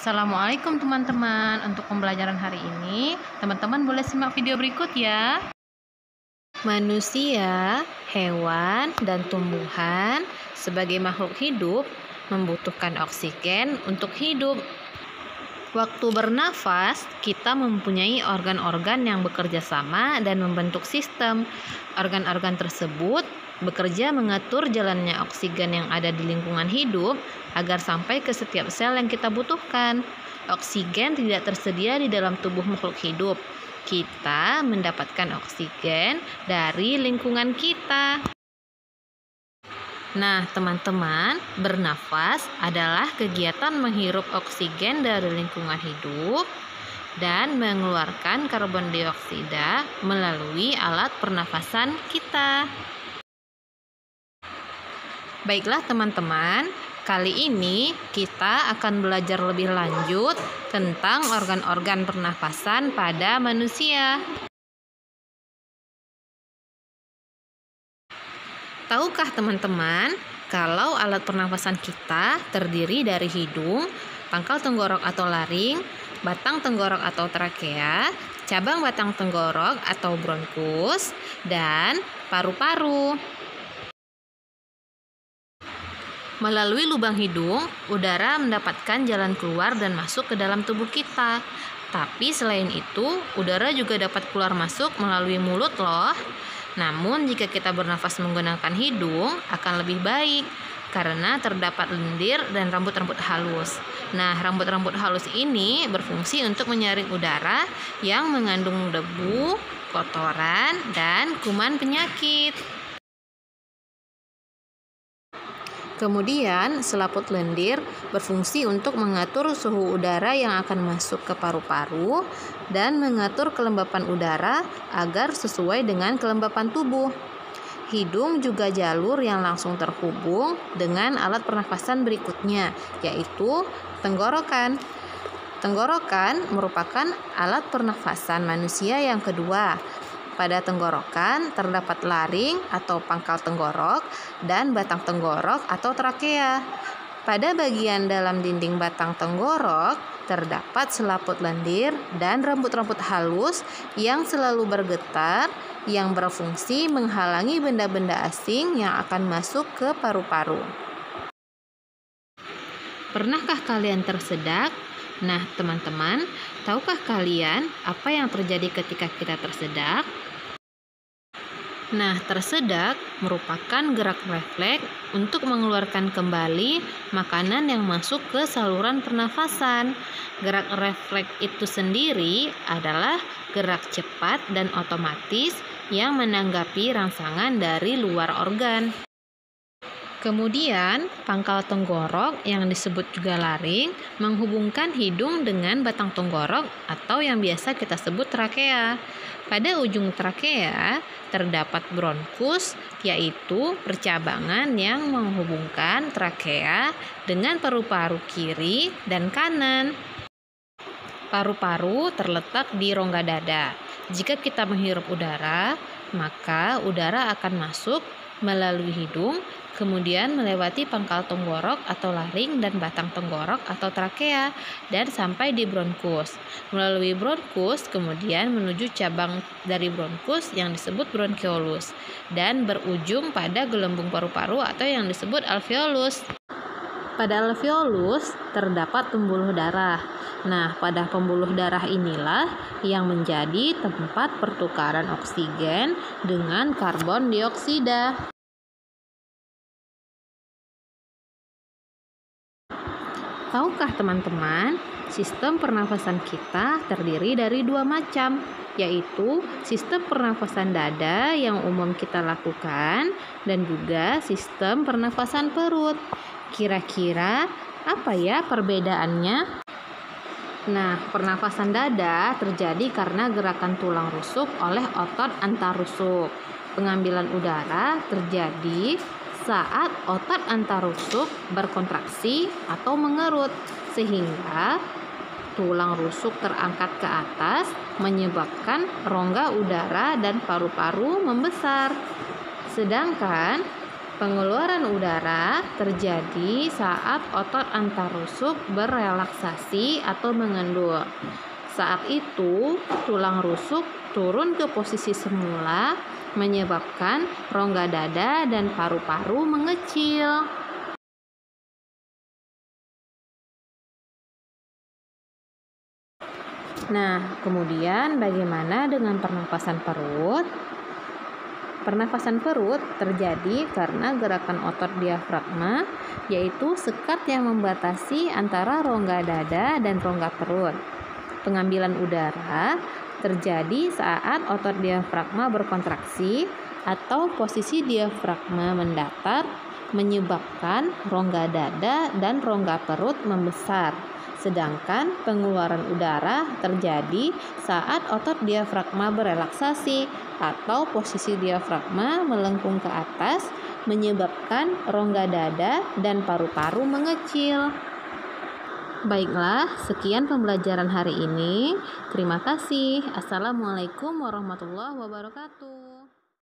Assalamualaikum teman-teman. Untuk pembelajaran hari ini, teman-teman boleh simak video berikut ya. Manusia, hewan, dan tumbuhan sebagai makhluk hidup membutuhkan oksigen untuk hidup. Waktu bernafas, kita mempunyai organ-organ yang bekerja sama dan membentuk sistem. Organ-organ tersebut bekerja mengatur jalannya oksigen yang ada di lingkungan hidup agar sampai ke setiap sel yang kita butuhkan. Oksigen tidak tersedia di dalam tubuh makhluk hidup. Kita mendapatkan oksigen dari lingkungan kita. Nah, teman-teman, bernafas adalah kegiatan menghirup oksigen dari lingkungan hidup dan mengeluarkan karbon dioksida melalui alat pernafasan kita. Baiklah teman-teman, kali ini kita akan belajar lebih lanjut tentang organ-organ pernafasan pada manusia. Tahukah teman-teman, kalau alat pernafasan kita terdiri dari hidung, pangkal tenggorok atau laring, batang tenggorok atau trakea, cabang batang tenggorok atau bronkus, dan paru-paru. Melalui lubang hidung, udara mendapatkan jalan keluar dan masuk ke dalam tubuh kita. Tapi selain itu, udara juga dapat keluar masuk melalui mulut loh. Namun jika kita bernafas menggunakan hidung akan lebih baik karena terdapat lendir dan rambut-rambut halus. Nah, rambut-rambut halus ini berfungsi untuk menyaring udara yang mengandung debu, kotoran, dan kuman penyakit. Kemudian, selaput lendir berfungsi untuk mengatur suhu udara yang akan masuk ke paru-paru dan mengatur kelembapan udara agar sesuai dengan kelembapan tubuh. Hidung juga jalur yang langsung terhubung dengan alat pernafasan berikutnya, yaitu tenggorokan. Tenggorokan merupakan alat pernafasan manusia yang kedua. Pada tenggorokan terdapat laring atau pangkal tenggorok dan batang tenggorok atau trakea. Pada bagian dalam dinding batang tenggorok terdapat selaput lendir dan rambut-rambut halus yang selalu bergetar yang berfungsi menghalangi benda-benda asing yang akan masuk ke paru-paru. Pernahkah kalian tersedak? Nah, teman-teman, tahukah kalian apa yang terjadi ketika kita tersedak? Nah, tersedak merupakan gerak refleks untuk mengeluarkan kembali makanan yang masuk ke saluran pernafasan. Gerak refleks itu sendiri adalah gerak cepat dan otomatis yang menanggapi rangsangan dari luar organ. Kemudian, pangkal tenggorok yang disebut juga laring menghubungkan hidung dengan batang tenggorok atau yang biasa kita sebut trakea. Pada ujung trakea terdapat bronkus, yaitu percabangan yang menghubungkan trakea dengan paru-paru kiri dan kanan. Paru-paru terletak di rongga dada. Jika kita menghirup udara, maka udara akan masuk melalui hidung, kemudian melewati pangkal tenggorok atau laring dan batang tenggorok atau trakea dan sampai di bronkus. Melalui bronkus kemudian menuju cabang dari bronkus yang disebut bronkeolus dan berujung pada gelembung paru-paru atau yang disebut alveolus. Pada alveolus terdapat pembuluh darah. Nah, pada pembuluh darah inilah yang menjadi tempat pertukaran oksigen dengan karbon dioksida. Tahukah teman-teman, sistem pernafasan kita terdiri dari dua macam, yaitu sistem pernafasan dada yang umum kita lakukan dan juga sistem pernafasan perut. Kira-kira apa ya perbedaannya? Nah, pernafasan dada terjadi karena gerakan tulang rusuk oleh otot antarusuk. Pengambilan udara terjadi saat otot antarusuk berkontraksi atau mengerut, sehingga tulang rusuk terangkat ke atas menyebabkan rongga udara dan paru-paru membesar. Sedangkan Pengeluaran udara terjadi saat otot antar rusuk berelaksasi atau mengendul. Saat itu, tulang rusuk turun ke posisi semula, menyebabkan rongga dada dan paru-paru mengecil. Nah, kemudian bagaimana dengan pernapasan perut? Pernafasan perut terjadi karena gerakan otot diafragma, yaitu sekat yang membatasi antara rongga dada dan rongga perut. Pengambilan udara terjadi saat otot diafragma berkontraksi atau posisi diafragma mendatar, menyebabkan rongga dada dan rongga perut membesar. Sedangkan pengeluaran udara terjadi saat otot diafragma berelaksasi atau posisi diafragma melengkung ke atas, menyebabkan rongga dada dan paru-paru mengecil. Baiklah, sekian pembelajaran hari ini. Terima kasih. Assalamualaikum warahmatullahi wabarakatuh.